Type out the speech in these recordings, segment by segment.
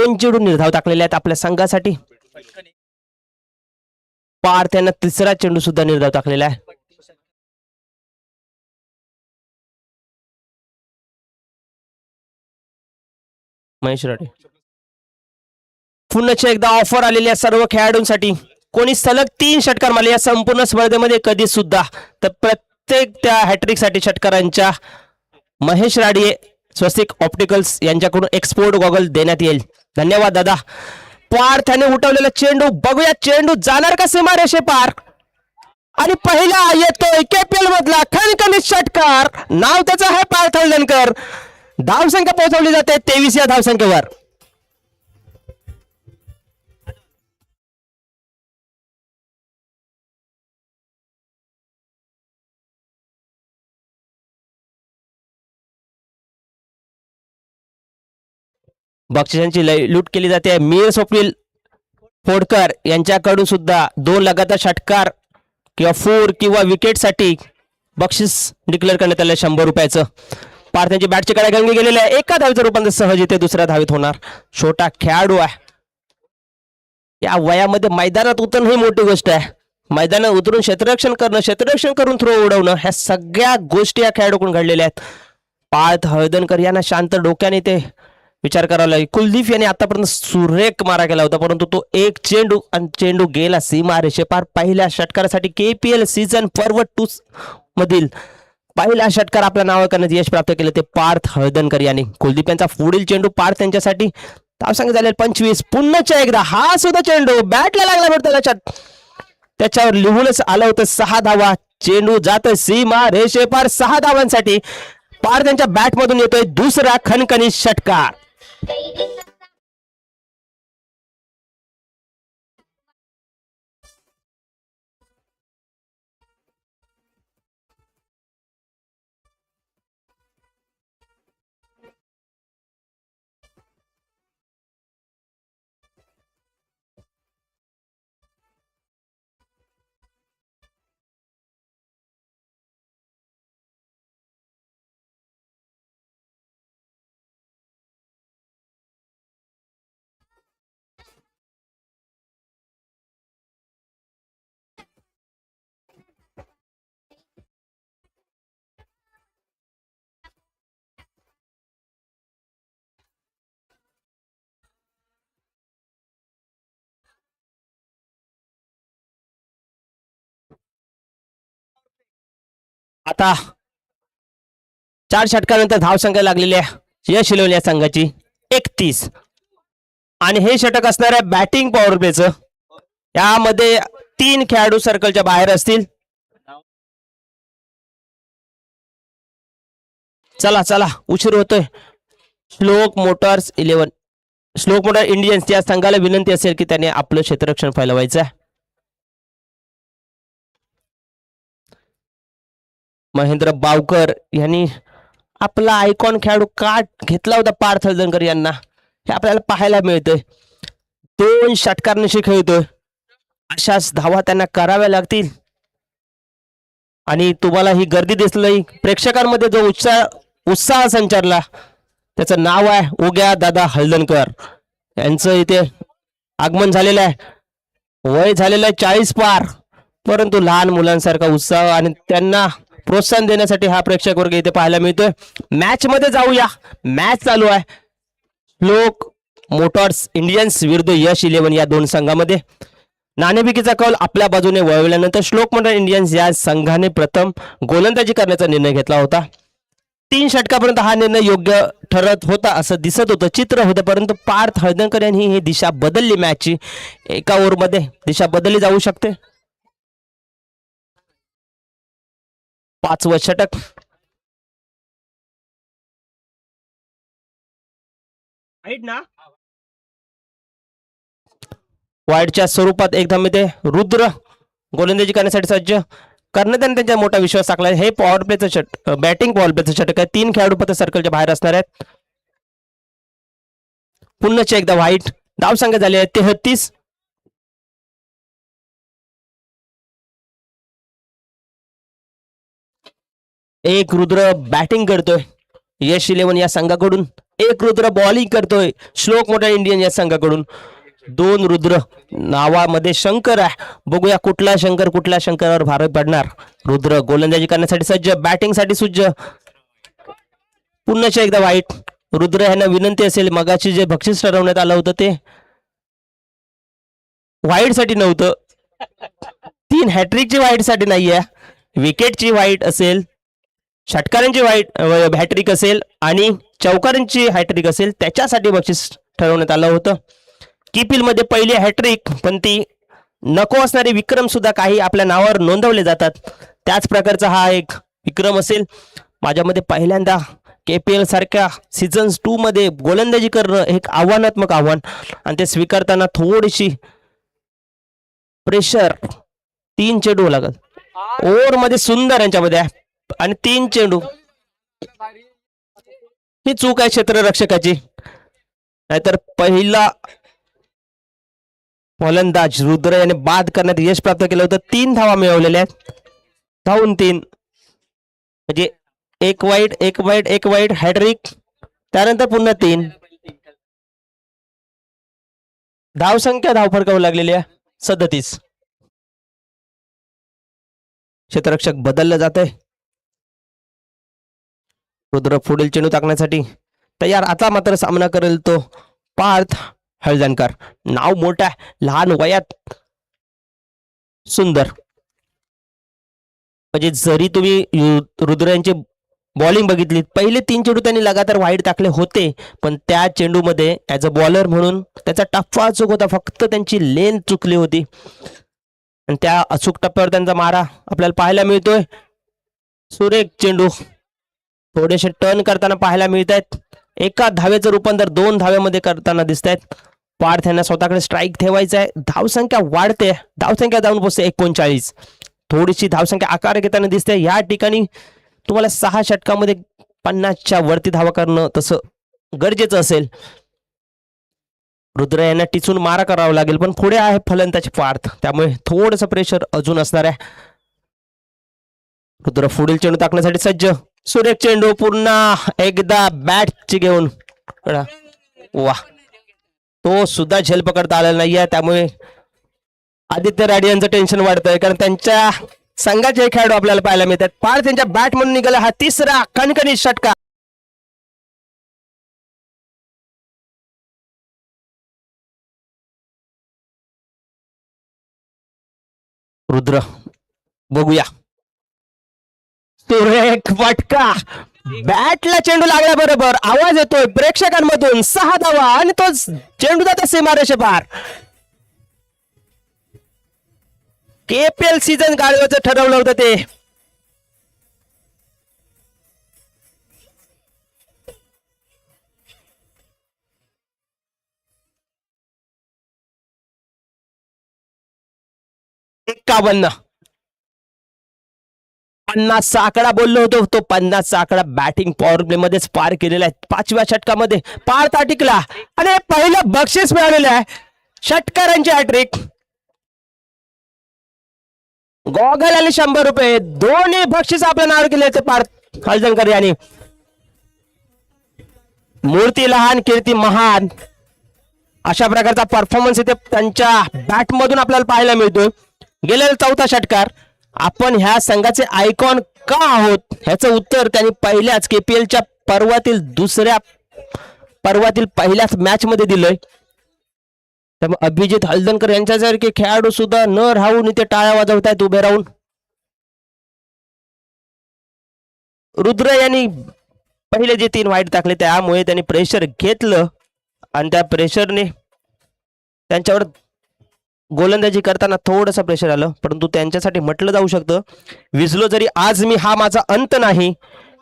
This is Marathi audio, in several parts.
2 चेंडू निर्धाव टाकलेले आहेत आपल्या संघासाठी. पार्थ यांना तिसरा चेंडू सुद्धा निर्धाव टाकलेला आहे. महेश राणे. पुन्हा एकदा ऑफर आलेल्या सर्व खेळाडूंसाठी. कोणी सलग 3 षटकार मारले या संपूर्ण स्पर्धेमध्ये कधी सुद्धा, तर प्रत्येक त्या हॅट्रिक साठी षटकारांच्या महेश राणे स्वस्तिक ऑप्टिकल्स यांच्याकडून एक्सपोर्ट गॉगल देण्यात येईल. धन्यवाद दादा. पार्थ याने उठवलेला चेंडू बघूया, चेंडू जाणार का सीमारेषे पार. आणि पहिला येतोय केपीएल मधला खणखणीत षटकार. नाव त्याचं आहे पार्थ हळदणकर. धावसंख्या पोहोचवली जाते 23 या धावसंख्येवर. बक्षिसांची लूट केली जाते. मीर स्वप्नील फोडकर यांच्याकडून सुद्धा 2 लगातार षटकार किंवा 4 किंवा विकेट साठी बक्षीस डिक्लेअर करण्यात आलं 100 रुपयाचं. पार्थांची बॅटची कडे गंगे गेलेले आहे. एका धावेचं रूपांतर सहज इथे दुसऱ्या धावेत होणार. छोटा खेळाडू आहे. या वयामध्ये मैदानात उतरणं ही मोठी गोष्ट आहे. मैदानात उतरून क्षेत्ररक्षण करणं, क्षेत्ररक्षण करून थ्रो उडवणं, ह्या सगळ्या गोष्टी या खेळाडूकडून घडलेल्या आहेत. पार्थ हळदणकर यांना शांत डोक्याने ते विचार करावा लागेल. कुलदीप यांनी आतापर्यंत सुरेख मारा केला होता, परंतु तो एक चेंडू आणि चेंडू गेला सीमा रेषेपार. पहिल्या षटकारासाठी केपीएल सीझन पर्व 2 मधील पहिला षटकार आपल्या नावा करण्यात यश प्राप्त केले ते पार्थ हळदणकर यांनी. कुलदीप यांचा पुढील चेंडू पार्थ यांच्यासाठी. धावसंख्या झाले 25. पुन्हा एकदा हा सुद्धा चेंडू बॅटला लागला बरं, त्याच्यावर लिहूनच आलं होतं 6 धावा. चेंडू जातोय सीमा रेषेपार 6 धावांसाठी. पार्थ यांच्या बॅट मधून येतोय दुसरा खणखणीत षटकार. आता 4 षटकानंतर धावसंख्या लागलेली आहे यश इलेव्हन संघाची 31. आणि हे षटक असणार आहे बॅटिंग पॉवर प्लेचं. यामध्ये 3 खेळाडू सर्कलच्या बाहेर असतील. चला चला उशीर होतोय. श्लोक मोटर्स 11, श्लोक मोटर इंडियन्स या संघाला विनंती असेल की त्याने आपलं क्षेत्ररक्षण फैलवायचं आहे. महेंद्र बावकर यांनी आपला आयकॉन खेळाडू का घेतला होता पार्थ हळदणकर यांना, हे आपल्याला पाहायला मिळतंय. 2 षटकारांशी खेळतोय. अशाच धावा त्यांना कराव्या लागतील. आणि तुम्हाला ही गर्दी दिसली, प्रेक्षकांमध्ये जो उत्साह संचारला, त्याचं नाव आहे उग्या दादा हळदणकर यांचं इथे आगमन झालेलं आहे. वय झालेलं आहे 40 पार, परंतु लहान मुलांसारखा उत्साह आणि त्यांना प्रोत्साहन देण्यासाठी हा प्रेक्षक वर्ग इथे पाहायला मिळतोय. मॅच मध्ये जाऊया. मॅच चालू आहे श्लोक मोटर्स इंडियन्स विरुद्ध यश इलेव्हन या 2 संघामध्ये. नाणेफेकीचा कौल आपल्या बाजूने वळवल्यानंतर श्लोक मोटर इंडियन्स या संघाने प्रथम गोलंदाजी करण्याचा निर्णय घेतला होता. 3 षटकापर्यंत हा निर्णय योग्य ठरत होता असं दिसत होतं, चित्र होतं. परंतु पार्थ हळदणकर यांनी ही दिशा बदलली. मॅचची एका ओव्हरमध्ये दिशा बदलली जाऊ शकते. 5वं षटक. वाईडच्या स्वरूपात एक धावेमध्ये रुद्र गोलंदाजी करण्यासाठी सज्ज करण्यात त्यांचा मोठा विश्वास टाकला. हे पॉवर प्लेचं बॅटिंग पॉवर प्लेचं षटक आहे. 3 खेळाडू फक्त सर्कलच्या बाहेर असणार आहेत. पुन्हा एकदा व्हाईट. धावसंख्या झाली आहे 33. एक रुद्र बॅटिंग करतोय यश इलेव्हन या संघाकडून. एक रुद्र बॉलिंग करतोय श्लोक मोठा इंडियन या संघाकडून. 2 रुद्र, नावामध्ये शंकर आहे. बघूया कुठला शंकर कुठल्या शंकरावर भार पडणार. रुद्र गोलंदाजी करण्यासाठी सज्ज, बॅटिंगसाठी सज्ज. पुन्हा एकदा वाईट. रुद्र यांना विनंती असेल, मगाची जे बक्षीस ठरवण्यात आलं होतं ते वाईट साठी नव्हतं. 3 हॅट्रिकची वाईट साठी नाहीये, विकेटची वाईट असेल, षटकारांची वाईट हॅट्रिक असेल आणि चौकारांची हॅट्रिक असेल, त्याच्यासाठी बक्षीस ठरवण्यात आलं होतं. किपिल मध्ये पहिली हॅट्रिक, पण ती नको असणारे विक्रम सुद्धा काही आपल्या नावावर नोंदवले जातात. त्याच प्रकारचा हा एक विक्रम असेल. माझ्यामध्ये पहिल्यांदा KPL सारख्या सीझन्स 2 मध्ये गोलंदाजी करणं एक आव्हानात्मक आव्हान, आणि ते स्वीकारताना थोडीशी प्रेशर. 3 चेंडू लागत ओव्हर मध्ये सुंदर यांच्यामध्ये आहे, आणि 3 चेंडू. ही चूक आहे क्षेत्ररक्षकाची, नाहीतर पहिला फलंदाज रुद्र याने बाद करण्यात यश प्राप्त केलं होतं. 3 धावा मिळवलेल्या आहेत, धावून 3, म्हणजे एक वाईट हॅट्रिक, त्यानंतर पुन्हा 3 धावसंख्या धावफरकावू लागलेली आहे 37. क्षेत्ररक्षक बदललं जात आहे. रुद्र पुढील चेंडू टाकण्यासाठी तयार. आता मात्र सामना करेल तो पार्थ हळदणकर. नाव मोठा, लहान वयात सुंदर. म्हणजे जरी तुम्ही रुद्र यांची बॉलिंग बघितली, पहिले 3 चेंडू त्यांनी लगातार वाईड टाकले होते, पण त्या चेंडूमध्ये ऍज अ बॉलर म्हणून त्याचा टप्पा चूक होता, फक्त त्यांची लेन चुकली होती, आणि त्या अचूक टप्प्यावर त्यांचा मारा आपल्याला पाहायला मिळतोय. सुरेख चेंडू थोडेसे टर्न करताना पाहायला मिळत आहेत. एका धावेचं रूपांतर 2 धाव्यामध्ये करताना दिसत आहेत. पार्थ यांना स्वतःकडे स्ट्राईक ठेवायचा आहे. धावसंख्या वाढते, धावसंख्या जाऊन पोहोचते 39. थोडीशी धावसंख्या आकार घेताना दिसते. या ठिकाणी तुम्हाला 6 षटकामध्ये 50च्या वरती धावा करणं तसं गरजेचं असेल. रुद्र यांना टिचून मारा करावा लागेल, पण पुढे आहे फलंदाज पार्थ, त्यामुळे थोडंसं प्रेशर अजून असणार आहे. रुद्र पुढील चेंडू टाकण्यासाठी सज्ज. सुरेख चेंडू पुन्हा एकदा बॅटची घेऊन. वा, तो सुद्धा झेल पकडता आलेला नाहीये, त्यामुळे आदित्य राडी यांचं टेन्शन वाढतंय, कारण त्यांच्या संघाचे खेळाडू आपल्याला पाहायला मिळतात. पार्थ त्यांच्या बॅट म्हणून निघाला हा 3रा कणकणी षटकार. रुद्र बघूया, सुरेख फटका, बॅटला चेंडू लागल्याबरोबर आवाज येतोय प्रेक्षकांमधून. 6 धावा, आणि तो चेंडू जातो सीमारेषे पार. KPL सीझन गाडवायचं ठरवलं होतं ते. एकावन्न 50चा आकडा बोललो होतो, तो 50चा आकडा बॅटिंग पॉवर प्ले मध्येच पार केलेला आहे. 5व्या षटकामध्ये पार्थ टिकला, आणि पहिलं बक्षीस मिळालेलं आहे. षटकारांची हॅट्रिक, गॉगल आणि 100 रुपये, दोन्ही बक्षीस आपल्या नावावर केले होते पार्थ हळदणकर यांनी. मूर्ती लहान कीर्ती महान, अशा प्रकारचा परफॉर्मन्स इथे त्यांच्या बॅट मधून आपल्याला पाहायला मिळतोय. गेलेला 4था षटकार. आपण ह्या संघाचे आयकॉन का आहोत ह्याचं उत्तर त्यांनी पहिल्याच KPLच्या पर्वातील पहिल्याच मॅच मध्ये दिलंय. त्यामुळे अभिजित हळदणकर यांच्यासारखे खेळाडू सुद्धा न राहून इथे टाळ्या वाजवत आहेत उभे राहून. रुद्र यांनी पहिले जे 3 वाईट टाकले, त्यामुळे त्यांनी प्रेशर घेतलं, आणि त्या प्रेशरने त्यांच्यावर गोलंदाजी करताना थोडंसं प्रेशर आलं. परंतु त्यांच्यासाठी म्हटलं जाऊ शकतं, विजलो जरी आज मी, हा माझा अंत नाही.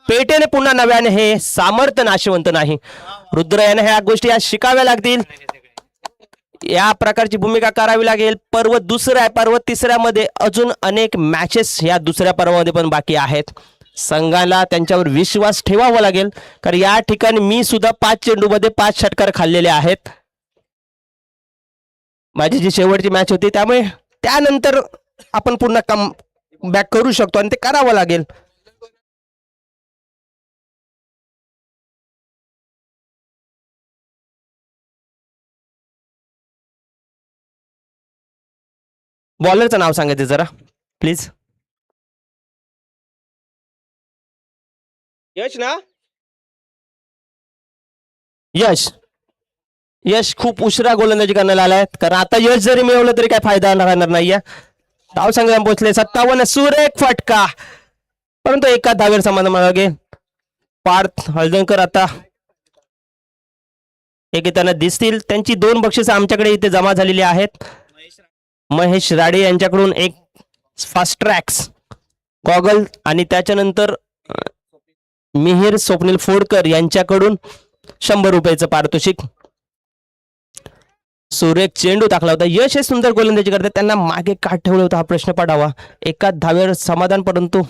पेटेने पुन्हा नव्याने हे सामर्थ्य नाशवंत नाही. रुद्र यांना ह्या गोष्टी आज शिकाव्या लागतील, या प्रकारची भूमिका करावी लागेल. पर्व 2रा आहे, पर्व 3ऱ्यामध्ये अजून अनेक मॅचेस या 2ऱ्या पर्वामध्ये पण बाकी आहेत. संघाला त्यांच्यावर विश्वास ठेवावा लागेल, कारण या ठिकाणी मी सुद्धा 5 चेंडूमध्ये 5 षटकार खाल्लेले आहेत. माझी जी शेवटची मॅच होती, त्यामुळे त्यानंतर आपण पुन्हा कम बॅक करू शकतो, आणि ते करावं लागेल. बॉलरचं नाव सांगायचं जरा प्लीज. यश ना, यश. यश खूप उशिरा गोलंदाजी करण्याला आलाय, कारण आता यश जरी मिळवलं तरी काय फायदा राहणार नाहीये. धाव संख्या पोहोचले 57. सुरेख फटका, परंतु एका धावेवर समाधान मागे. पार्थ हळदणकर आता एक येताना दिसतील. त्यांची 2 बक्षिसं आमच्याकडे इथे जमा झालेली आहेत. महेश राडे यांच्याकडून एक फास्ट ट्रॅक्स गॉगल आणि त्याच्यानंतर मिहिर स्वप्नील फोडकर यांच्याकडून 100 रुपयाचं पारितोषिक. सुरेख चेंडू टाकला होता. यश हे सुंदर गोलंदाजी करतात, त्यांना मागे का ठेवलं होतं हा प्रश्न पडावा. एका धावेवर समाधान, परंतु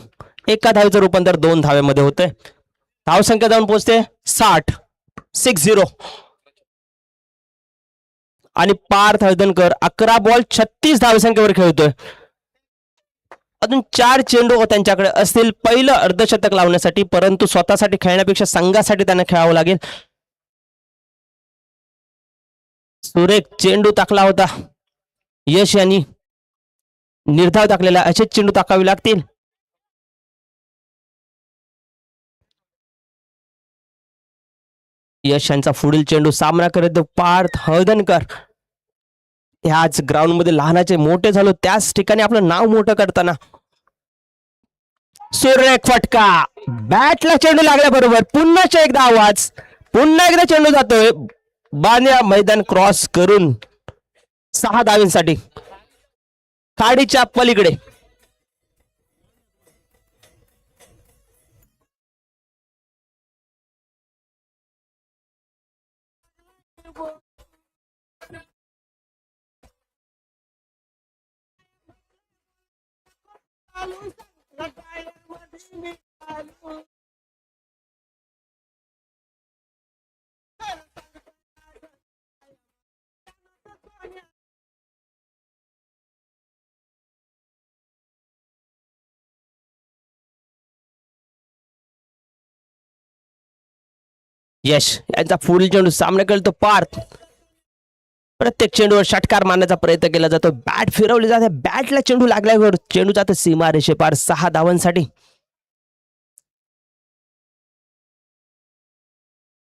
एका धावेचं रूपांतर 2 धावेमध्ये होतंय. धाव संख्या जाऊन पोहोचते 60. आणि पार्थ हळदणकर 11 बॉल 36 धावसंख्येवर खेळतोय. अजून 4 चेंडू त्यांच्याकडे असतील पहिलं अर्धशतक लावण्यासाठी, परंतु स्वतःसाठी खेळण्यापेक्षा संघासाठी त्यांना खेळावं लागेल. सुरेख चेंडू टाकला होता. यश यांनी निर्धाव टाकलेला, असेच चेंडू टाकावे लागतील. यश यांचा पुढील चेंडू सामना करत पार्थ हळदणकर. ह्याच ग्राउंड मध्ये लहानाचे मोठे झालो, त्याच ठिकाणी आपलं नाव मोठं करताना सुरेख फटका, बॅटला चेंडू लागल्याबरोबर पुन्हा एकदा आवाज, पुन्हा एकदा चेंडू जातोय बांद्या मैदान क्रॉस करून 6 धावांसाठी खाडीच्या पलीकडे. यश यांचा पुढील चेंडू सामना करतो पार्थ. प्रत्येक चेंडूवर षटकार मारण्याचा प्रयत्न केला जातो, बॅट फिरवली जाते, बॅटला चेंडू लागल्यावर चेंडू जातो सीमा रेषेपार 6 धावांसाठी.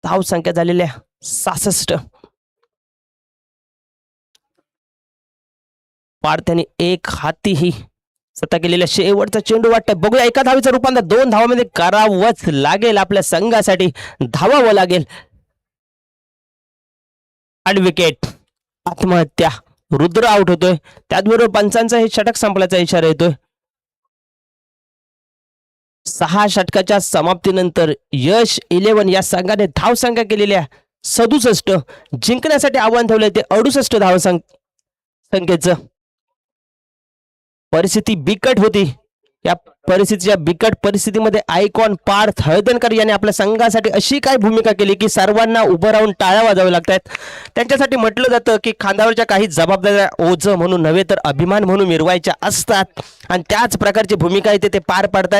धाव संख्या झालेल्या 66. पार्थ्याने एक हातीही स्वतः केलेला शेवटचा चेंडू वाटतंय. बघूया, एका धावेचं रूपांतर 2 धावांमध्ये करावंच लागेल. आपल्या संघासाठी धावावं लागेल. आणि विकेट, आत्महत्या, रुद्र आउट होतोय. त्याचबरोबर पंचांचा हे षटक संपल्याचा इशारा येतोय. 6 षटकाच्या समाप्तीनंतर यश 11 या संघाने धाव संख्या केलेल्या 67, जिंकण्यासाठी आव्हान ठेवलंय ते 68 धाव संख्येचं. परिस्थिती बिकट होती. या परिस्थितीच्या बिकट परिस्थितीमध्ये आयकॉन पार्थ हळदणकर यांनी आपल्या संघासाठी अशी काय भूमिका केली की सर्वांना उभं राहून टाळ्या वाजवाव्या लागतात. त्यांच्यासाठी म्हटलं जातं की खांद्यावरच्या काही जबाबदाऱ्या ओझं म्हणून नव्हे तर अभिमान म्हणून मिरवायच्या असतात, आणि त्याच प्रकारची भूमिका इथे ते पार पाडतायत.